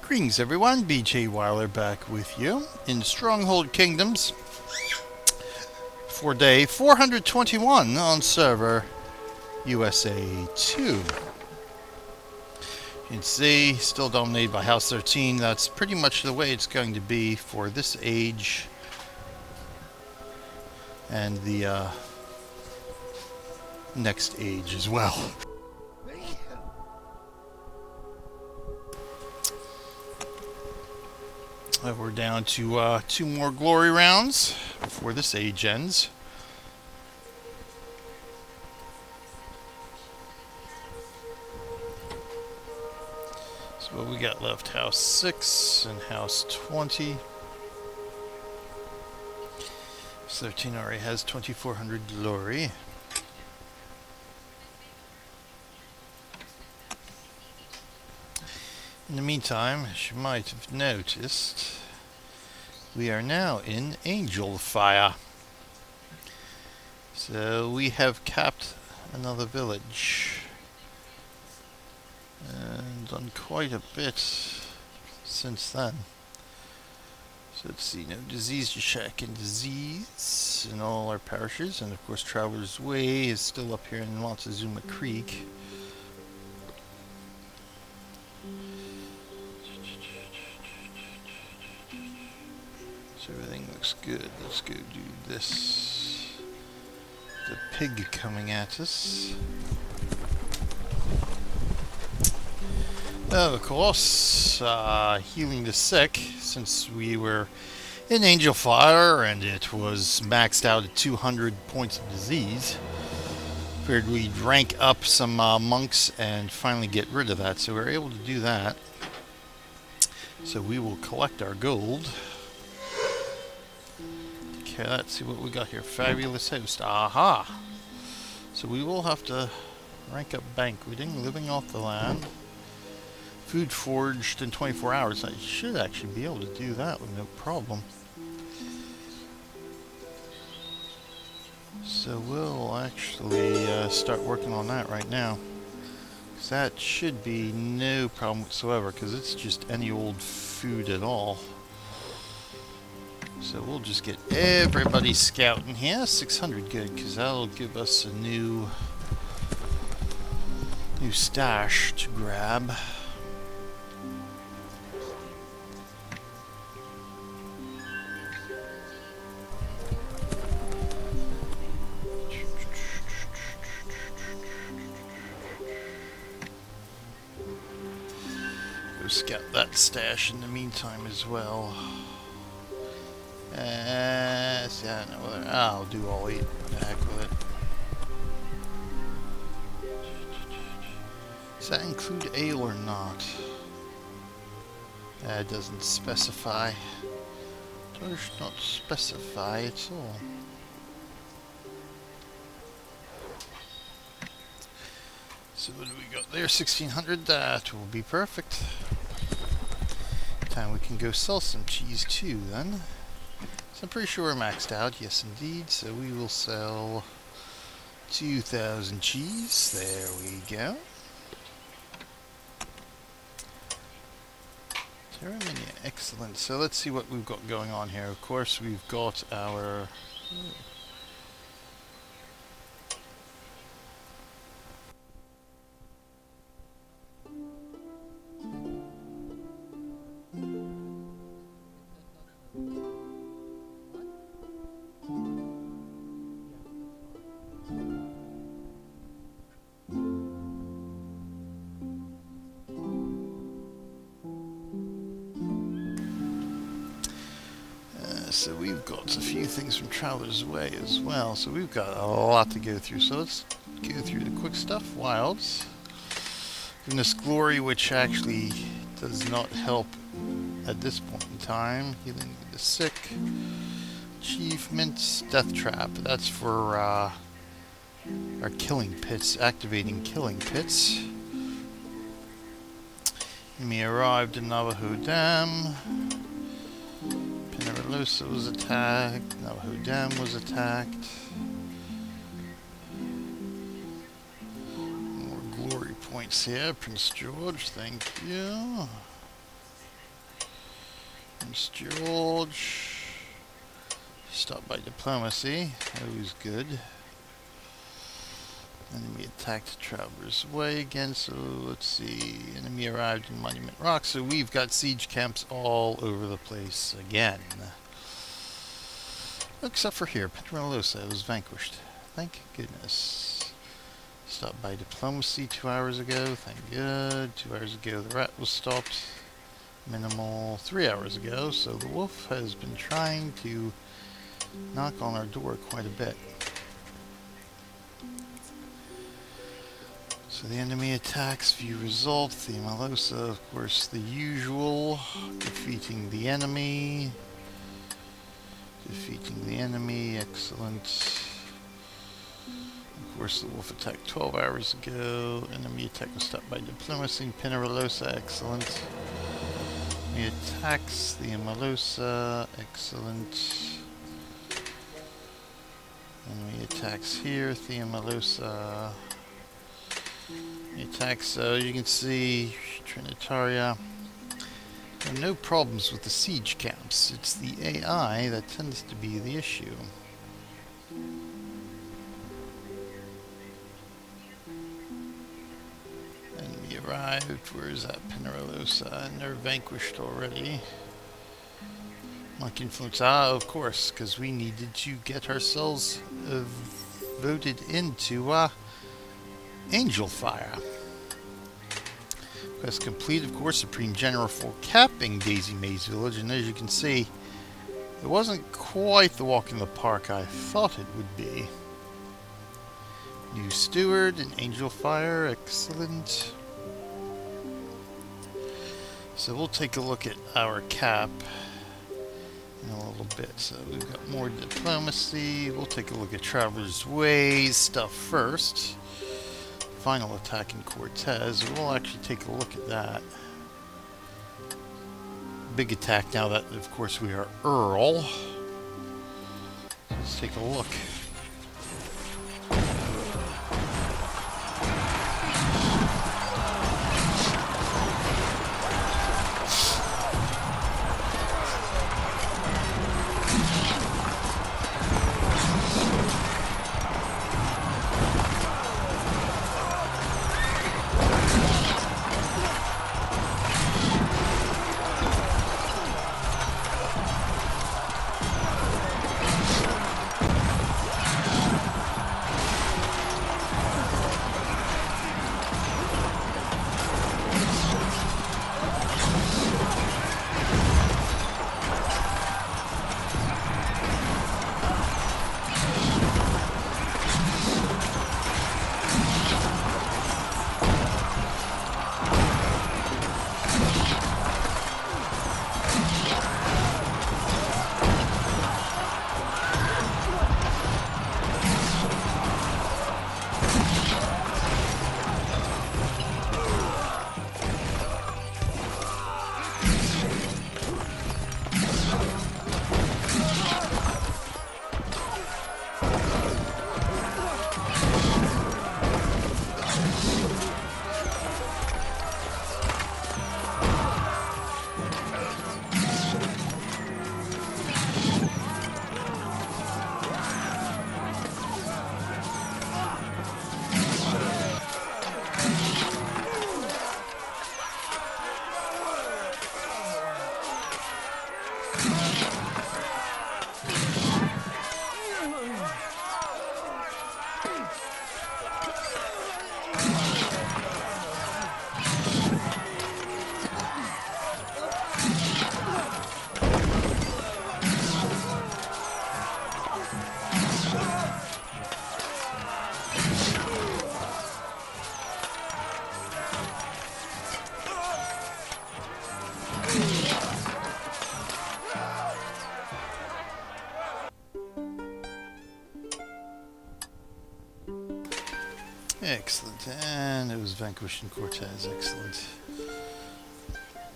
Greetings everyone, BJ Weiler back with you in Stronghold Kingdoms for day 421 on server USA 2. You can see, still dominated by House 13. That's pretty much the way it's going to be for this age and the next age as well. We're down to 2 more glory rounds before this age ends. So what we got left? House 6 and House 20. 13 already has 2,400 glory. In the meantime, as you might have noticed, we are now in Angel Fire. So we have capped another village and done quite a bit since then. So let's see, no disease to check in disease in all our parishes, and of course Traveler's Way is still up here in Montezuma Creek. So everything looks good. Let's go do this. The pig coming at us. Of course, healing the sick, since we were in Angel Fire and it was maxed out at 200 points of disease. Figured we'd rank up some monks and finally get rid of that, so we were able to do that. So we will collect our gold. Okay, let's see what we got here. Fabulous host. Aha! So we will have to rank up banqueting, living off the land. Food forged in 24 hours. I should actually be able to do that with no problem. So we'll actually start working on that right now. Because that should be no problem whatsoever, because it's just any old food at all. So we'll just get everybody scouting here. 600 good, because that'll give us a new stash to grab. Go scout that stash in the meantime as well. See, I don't know whether I'll do all 8. What the heck with it? Does that include ale or not? It doesn't specify. It does not specify at all. So what do we got there? 1,600. That will be perfect. Time we can go sell some cheese too then. So I'm pretty sure we're maxed out, yes indeed, so we will sell 2,000 cheese, there we go. Terramania, excellent, so let's see what we've got going on here. Of course we've got our... So we've got a few things from Traveler's Way as well, so we've got a lot to go through. So let's go through the quick stuff. Wilds. Goodness Glory, which actually does not help at this point in time. Healing the sick. Achievements. Death Trap. That's for our killing pits, activating killing pits. Enemy arrived in Navajo Dam. Penelosa was attacked. Navajo Dam was attacked. More glory points here, Prince George, thank you. Prince George. Stop by diplomacy. That was good. Enemy attacked Traveler's Way again, so let's see. Enemy arrived in Monument Rock, so we've got siege camps all over the place again. Except for here, Petrolosa was vanquished. Thank goodness. Stopped by diplomacy 2 hours ago, thank God. 2 hours ago the rat was stopped. Minimal 3 hours ago, so the wolf has been trying to knock on our door quite a bit. So the enemy attacks, view result, the Malosa, of course, the usual. Defeating the enemy. Defeating the enemy, excellent. Of course, the wolf attacked 12 hours ago. Enemy attack was stopped by diplomacy. Pinerolosa, excellent. Enemy attacks the Malosa, excellent. Enemy attacks here, Theomalosa. Attacks, you can see Trinitaria. There are no problems with the siege camps. It's the AI that tends to be the issue. Enemy arrived. Where is that? Pinerolosa, and they're vanquished already. Monk influence. Ah, of course, because we needed to get ourselves voted into Angel Fire. Quest complete, of course, Supreme General for capping Daisy Maze Village, and as you can see, it wasn't quite the walk in the park I thought it would be. New Steward and Angel Fire, excellent. So we'll take a look at our cap in a little bit. So we've got more diplomacy. We'll take a look at Traveler's Way stuff first. Final attack in Cortez. We'll actually take a look at that. Big attack now that, of course, we are Earl. Let's take a look. Excellent, and it was vanquished in Cortez, excellent.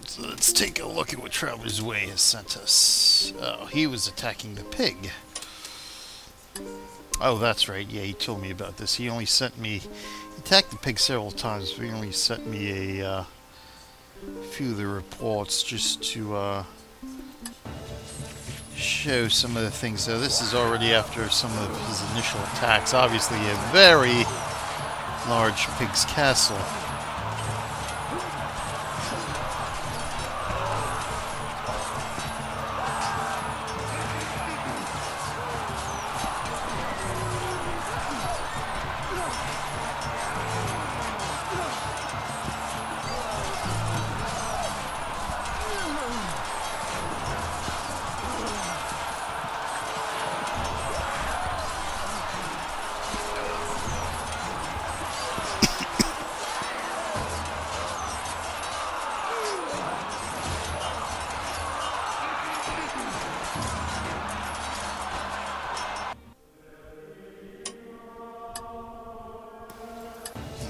So let's take a look at what Traveler's Way has sent us. Oh, he was attacking the pig. Oh, that's right, yeah, he told me about this. He only sent me, he attacked the pig several times, but he only sent me a few of the reports just to show some of the things. So this is already after some of his initial attacks. Obviously a very large pig's castle.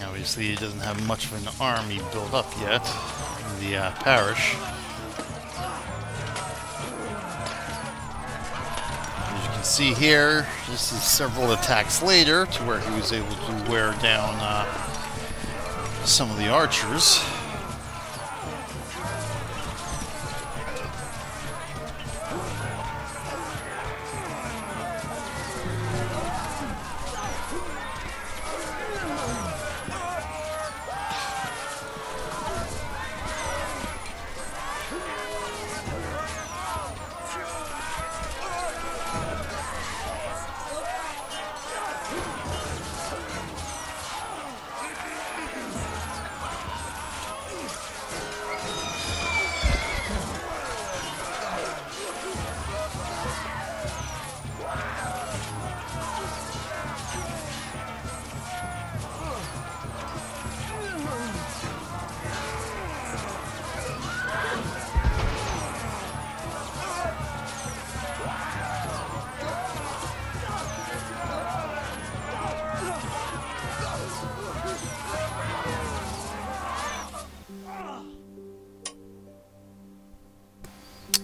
Obviously, he doesn't have much of an army built up yet in the parish. As you can see here, this is several attacks later to where he was able to wear down some of the archers.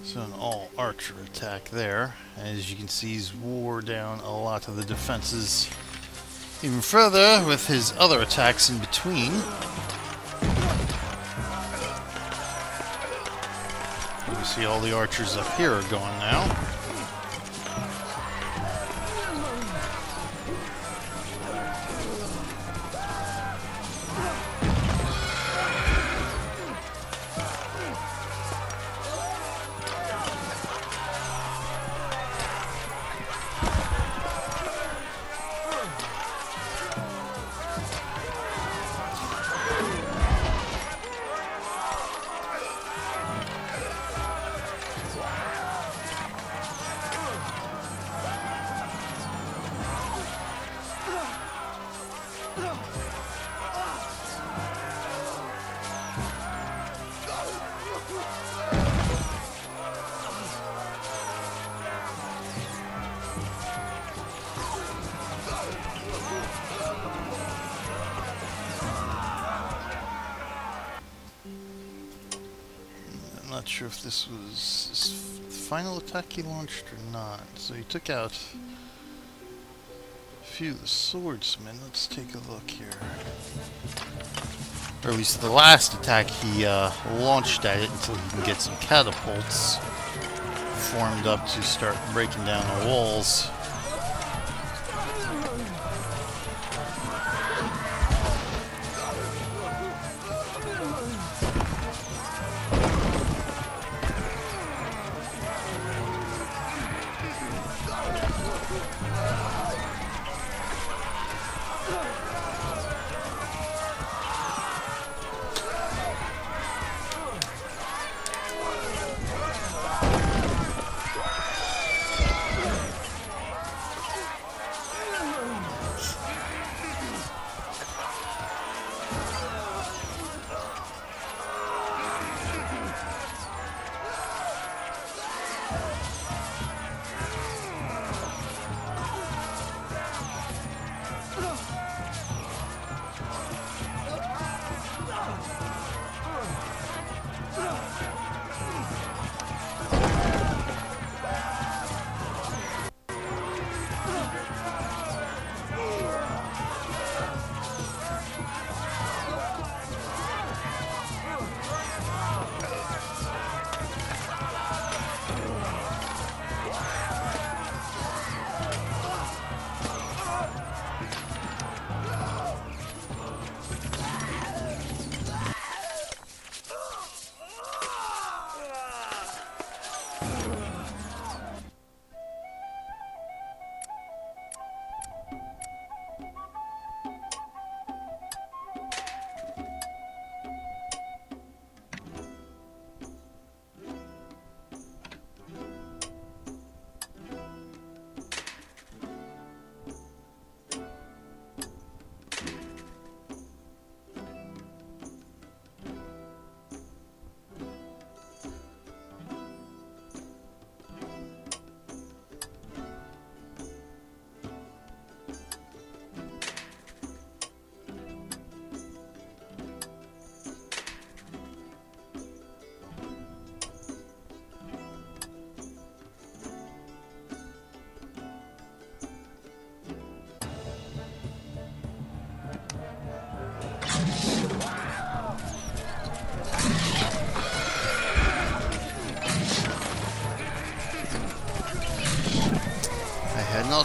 So an all-archer attack there. As you can see, he's wore down a lot of the defenses even further with his other attacks in between. You see all the archers up here are gone now. I'm not sure if this was his final attack he launched or not. So he took out a few of the swordsmen. Let's take a look here. Or at least the last attack he launched at it until he can get some catapults formed up to start breaking down the walls.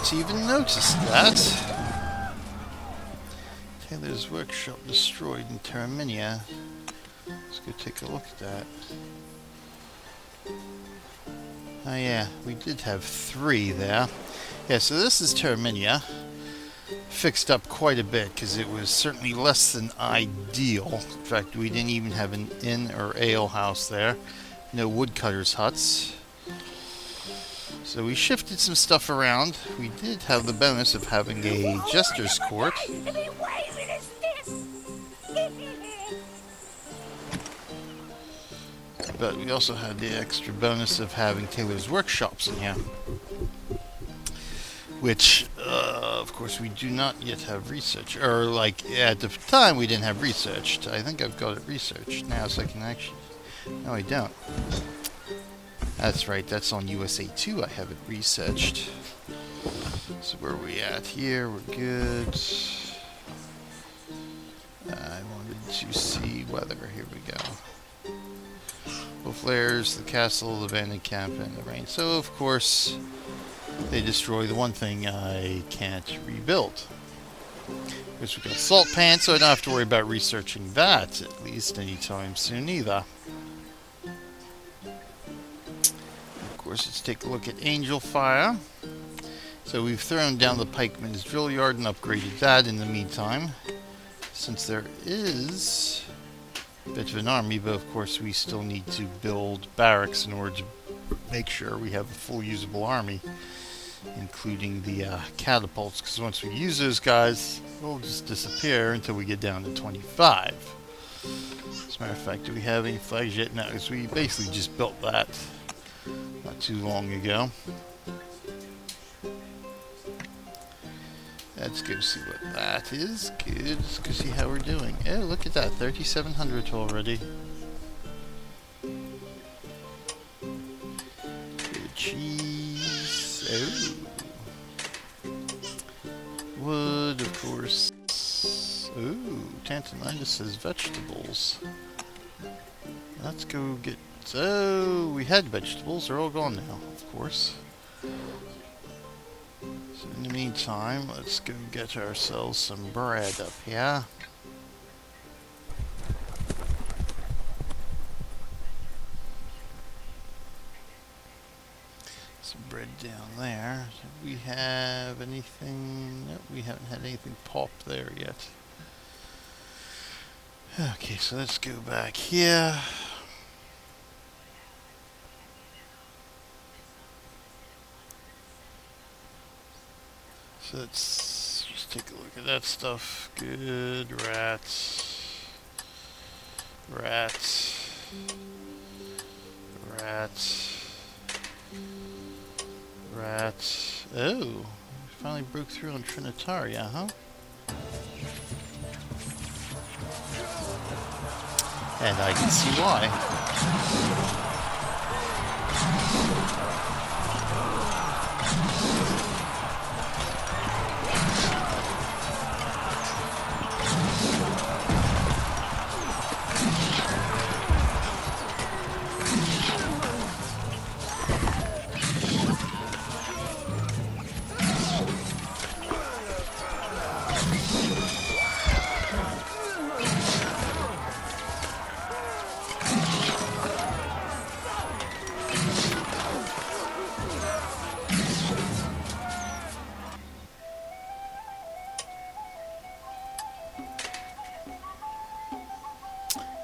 not even noticed that. Taylor's workshop destroyed in Terminia. Let's go take a look at that. Oh yeah, we did have 3 there. Yeah, so this is Terminia. Fixed up quite a bit because it was certainly less than ideal. In fact, we didn't even have an inn or ale house there. No woodcutters' huts. So we shifted some stuff around. We did have the bonus of having a jester's court. But we also had the extra bonus of having Taylor's workshops in here. Which, of course, we do not yet have research. Or, like, at the time we didn't have researched. I think I've got it researched now, so I can actually... No, I don't. That's right, that's on USA 2. I have it researched. So where are we at here? We're good. I wanted to see weather. Here we go. Full flares, the castle, the abandoned camp, and the rain. So, of course... They destroy the one thing I can't rebuild. Because we've got salt pans, so I don't have to worry about researching that, at least anytime soon either. Of course, let's take a look at Angel Fire. So we've thrown down the pikeman's drill yard and upgraded that in the meantime. Since there is a bit of an army, but of course we still need to build barracks in order to make sure we have a full usable army, including the catapults, because once we use those guys, they'll just disappear until we get down to 25. As a matter of fact, do we have any flags yet? No, because we basically just built that not too long ago. Let's go see what that is. Good, let's go see how we're doing. Oh, look at that, 3,700 already. Cheese. Oh. Wood, of course. Ooh, Tantoninus says vegetables. Let's go get... Oh, we had vegetables. They're all gone now, of course. So in the meantime, let's go get ourselves some bread up here. Bread down there. Do we have anything? No, we haven't had anything pop there yet. Okay, so let's go back here. So let's just take a look at that stuff. Good. Rats. Rats. Rats. Rats. Oh, we finally broke through on Trinitaria, huh? And I can see why.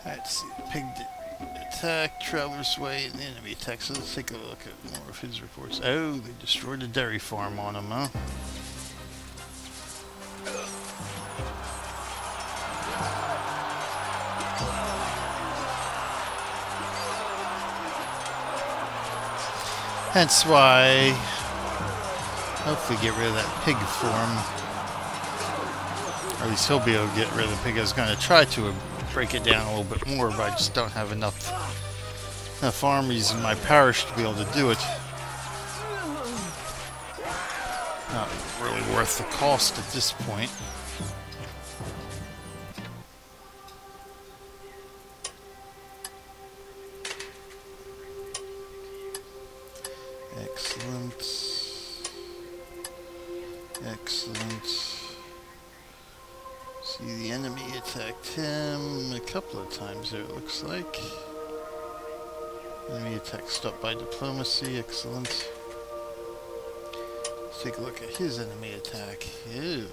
Let's see, pig attack, Traveler's Way, and the enemy attack. So let's take a look at more of his reports. Oh, they destroyed a dairy farm on him, huh? That's why, hopefully get rid of that pig farm. Or at least he'll be able to get rid of the pig. I was going to try to break it down a little bit more, but I just don't have enough armies in my parish to be able to do it. Not really worth the cost at this point. Excellent. Excellent. See, the enemy attacked him a couple of times there, it looks like. Enemy attack stopped by diplomacy. Excellent. Let's take a look at his enemy attack. Ew.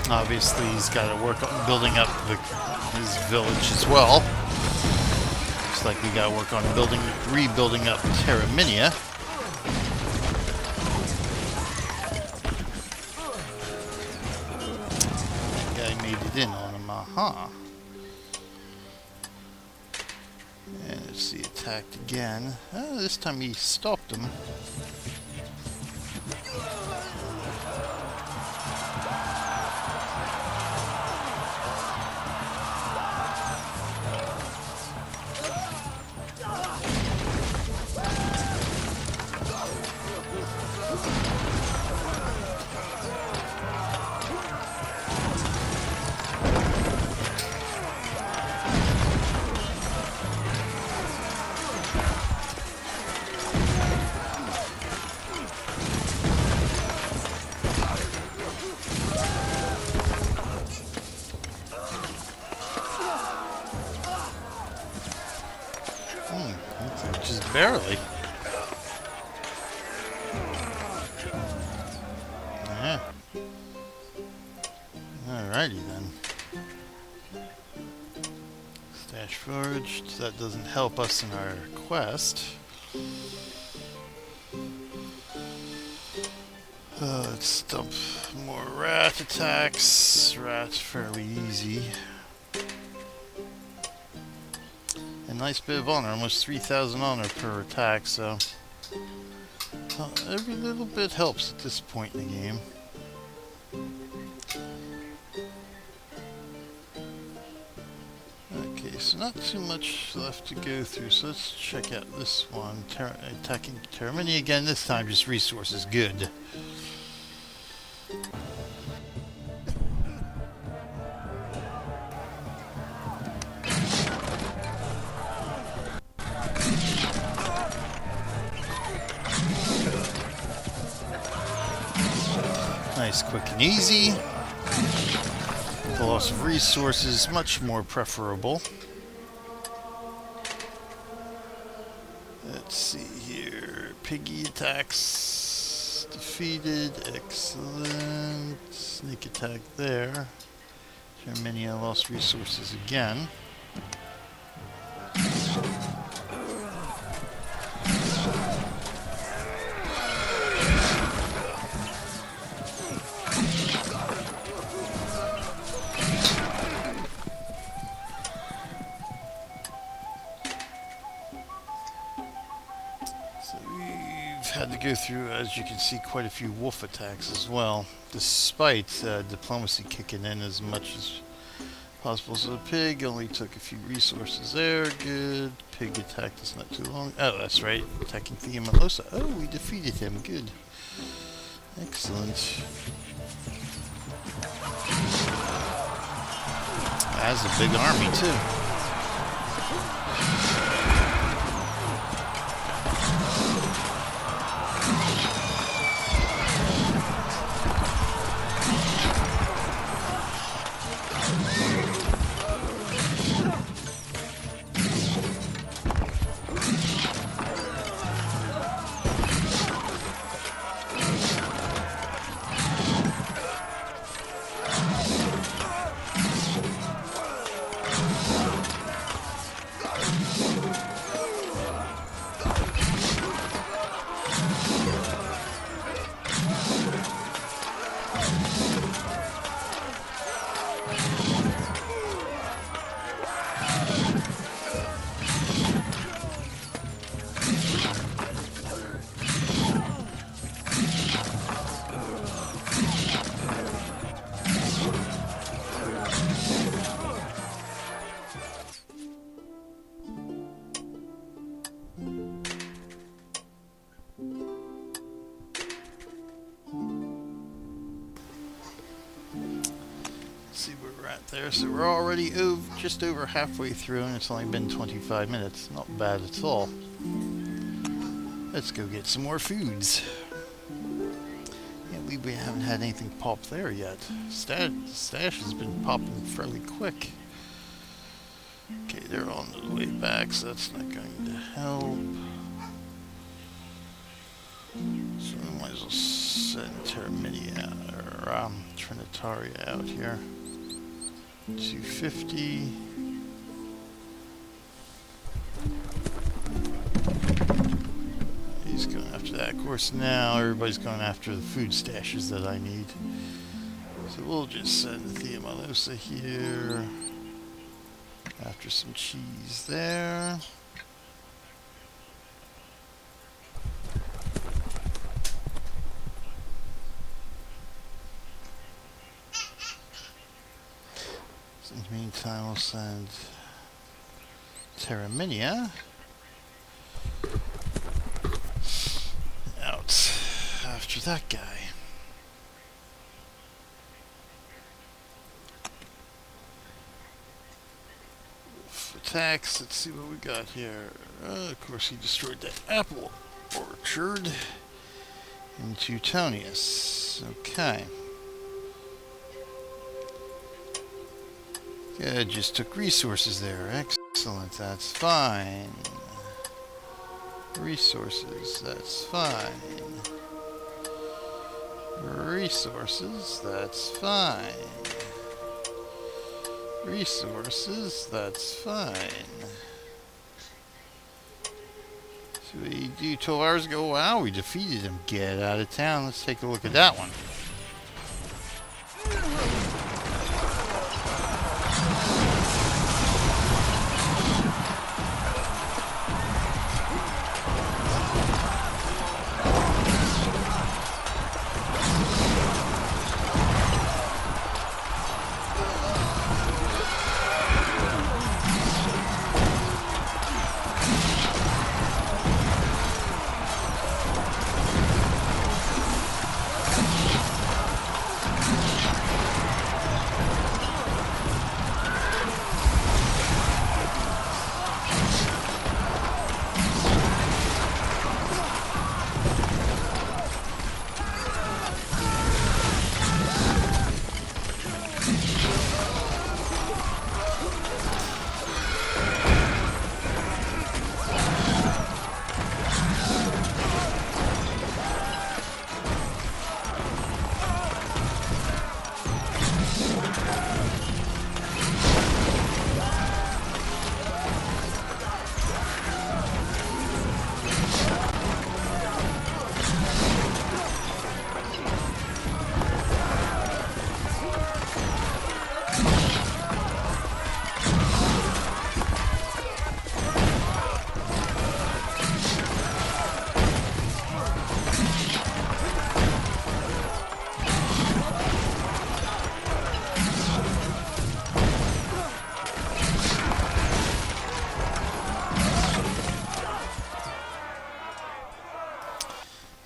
Obviously, he's got to work on building up his village as well. Looks like we got to work on rebuilding up Terraminia. Guy made it in on him, aha. And let's see, attacked again. This time he stopped him. Just barely. Yeah. Alrighty then. Stash foraged. That doesn't help us in our quest. Let's dump more rat attacks. Rat's fairly easy. A nice bit of honor, almost 3,000 honor per attack, so every little bit helps at this point in the game. Okay, so not too much left to go through, so let's check out this one. Attacking Termini again, this time just resources, good. Nice, quick and easy. The loss of resources, much more preferable. Let's see here. Piggy attacks defeated. Excellent. Sneak attack there. Terminia lost resources again. Had to go through, as you can see, quite a few wolf attacks as well, despite diplomacy kicking in as much as possible. So the pig only took a few resources there, good. Pig attacked us not too long. Oh, that's right, attacking Theomalosa. Oh, we defeated him, good. Excellent. That's a big army too. see where we're at there. So we're already just over halfway through, and it's only been 25 minutes. Not bad at all. Let's go get some more foods. Can't believe we haven't had anything pop there yet. Stash has been popping fairly quick. Okay, they're on the way back, so that's not going to help. So we might as well send Terminia or Trinitaria out here. 250. He's going after that. Of course, now everybody's going after the food stashes that I need. So we'll just send Theomalosa here. After some cheese there. In the meantime, we'll send Terminia out after that guy. Attacks. Let's see what we got here. Of course, he destroyed that apple orchard in Teutonius. Okay. Good, just took resources there. Excellent, that's fine. Resources, that's fine. Resources, that's fine. Resources, that's fine. So we do 12 hours ago. Wow, we defeated him. Get out of town. Let's take a look at that one.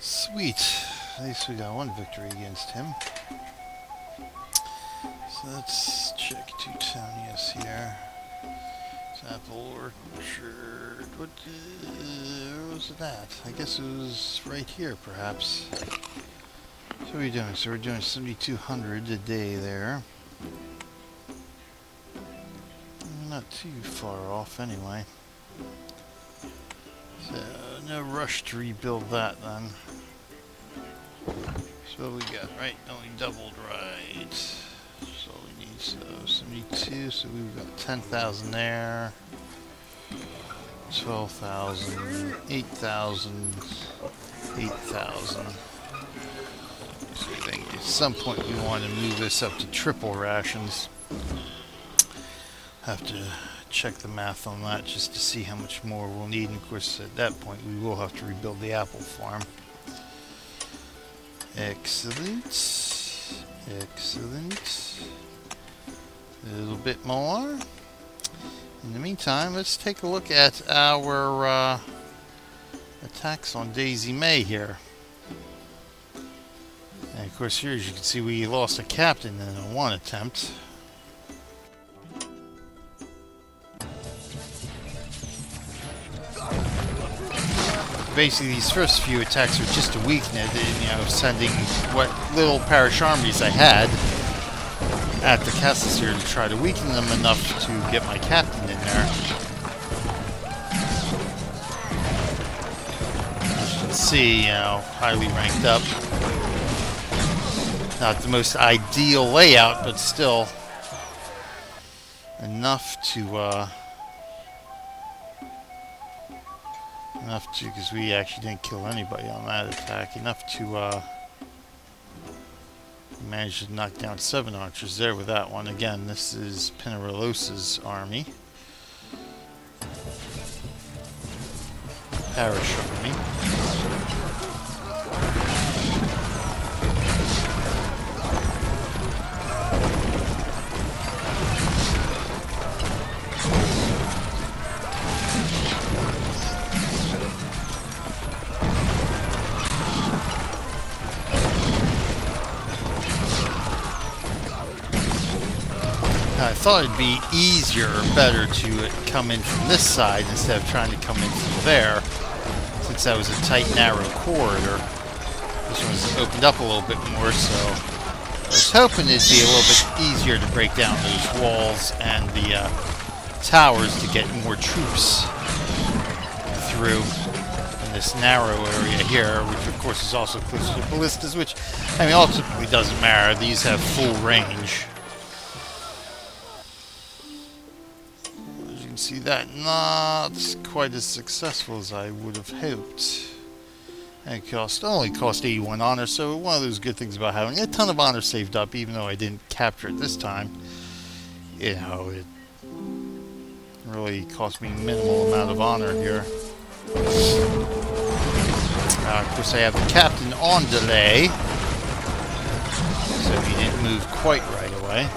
Sweet. At least we got one victory against him. So let's check Teutonius here. Apple orchard. What was it at? I guess it was right here, perhaps. So what are we doing? So we're doing 7,200 a day there. Not too far off, anyway. So no rush to rebuild that then. So what we got, right? Only doubled, right? So we need 72, so we've got 10,000 there. 12,000, 8,000, 8,000. So I think at some point we want to move this up to triple rations. Have to check the math on that just to see how much more we'll need. And of course, at that point, we will have to rebuild the apple farm. Excellent. Excellent. A little bit more. In the meantime, let's take a look at our attacks on Daisy May here. And of course, here, as you can see, we lost a captain in one attempt. basically these first few attacks are just to weaken it, you know, sending what little parish armies I had at the castles here to try to weaken them enough to get my captain in there. As you can see, you know, highly ranked up. Not the most ideal layout, but still enough to, because we actually didn't kill anybody on that attack, enough to, manage to knock down 7 archers there with that one. Again, this is Penarolosa's army. Parish army. I thought it'd be easier or better to come in from this side instead of trying to come in from there, since that was a tight, narrow corridor. This one's opened up a little bit more, so I was hoping it'd be a little bit easier to break down those walls and the towers to get more troops through in this narrow area here, which of course is also close to the ballistas, which, I mean, ultimately doesn't matter. These have full range. See that not quite as successful as I would have hoped. And it only cost 81 honor, so one of those good things about having a ton of honor saved up, even though I didn't capture it this time, you know, it really cost me minimal amount of honor here. Of course I have the captain on delay, so he didn't move quite right away.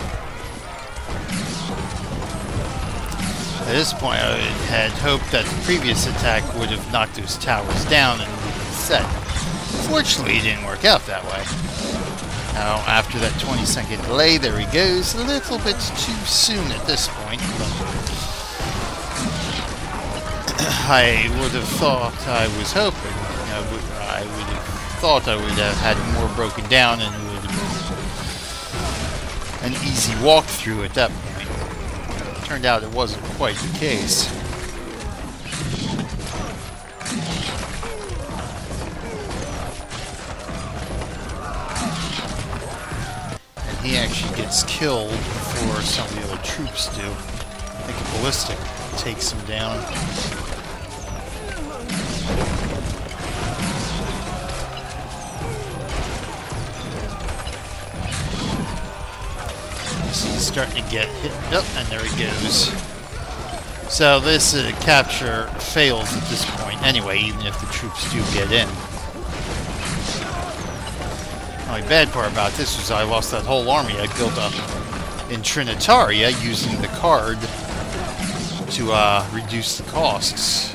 At this point, I had hoped that the previous attack would have knocked those towers down and reset. Fortunately, it didn't work out that way. Now, after that 20-second delay, there he goes. A little bit too soon at this point. But I would have thought, I was hoping, I would have thought I would have had more broken down and it would have been an easy walkthrough at that point. Turned out it wasn't quite the case. And he actually gets killed before some of the other troops do. I think a ballistic takes him down. He's starting to get hit up, and there he goes. So this capture fails at this point anyway, even if the troops do get in. The only bad part about this was I lost that whole army I built up in Trinitaria using the card to reduce the costs.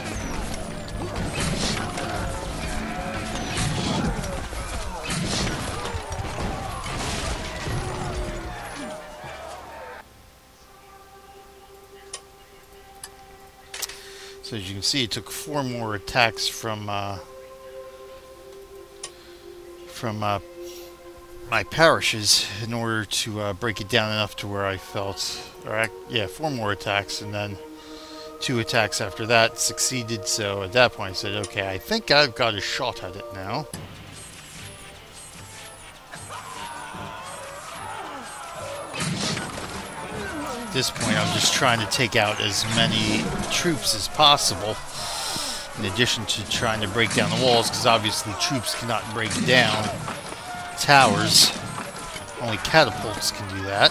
So as you can see, it took 4 more attacks from my parishes in order to break it down enough to where I felt, yeah, 4 more attacks, and then 2 attacks after that succeeded. So at that point I said, okay, I think I've got a shot at it now. At this point, I'm just trying to take out as many troops as possible, in addition to trying to break down the walls, because obviously troops cannot break down towers. Only catapults can do that.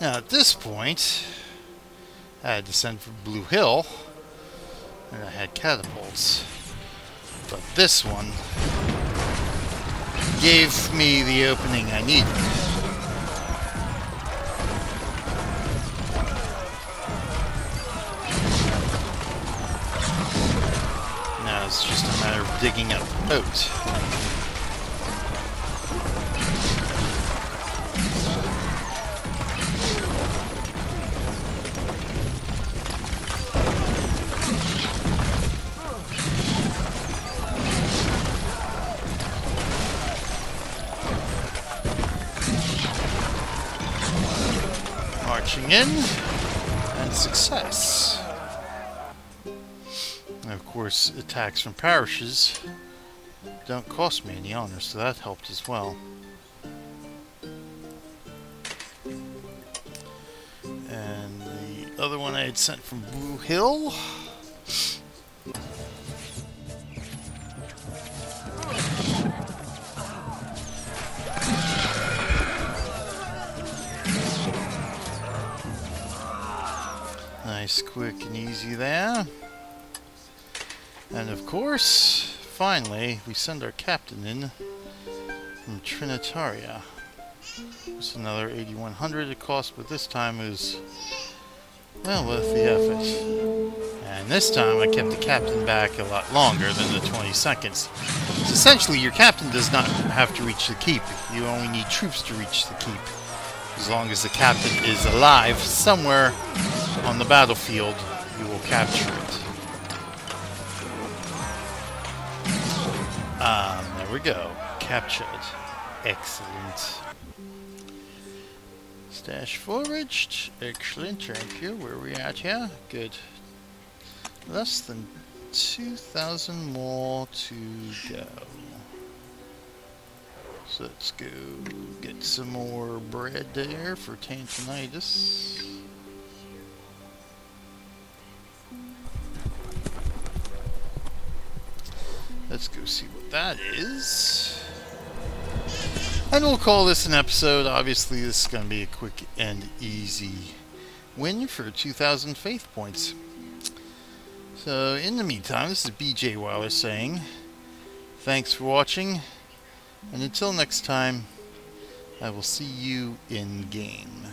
Now at this point, I had to send for Blue Hill, and I had catapults. But this one gave me the opening I needed. Now it's just a matter of digging up the boat. Marching in, and success. And of course, attacks from parishes don't cost me any honor, so that helped as well. And the other one I had sent from Blue Hill. Nice, quick and easy there. And of course, finally, we send our captain in from Trinitaria. It's another 8,100 it cost, but this time is well worth the effort. And this time I kept the captain back a lot longer than the 20 seconds. So essentially, your captain does not have to reach the keep. You only need troops to reach the keep. As long as the captain is alive somewhere on the battlefield, you will capture it. There we go. Captured. Excellent. Stash foraged. Excellent. Thank you. Where are we at here? Good. Less than 2,000 more to go. So let's go get some more bread there for Tantonitis. Let's go see what that is. And we'll call this an episode. Obviously, this is going to be a quick and easy win for 2,000 faith points. So, in the meantime, this is BJ Weiler saying, thanks for watching, and until next time, I will see you in game.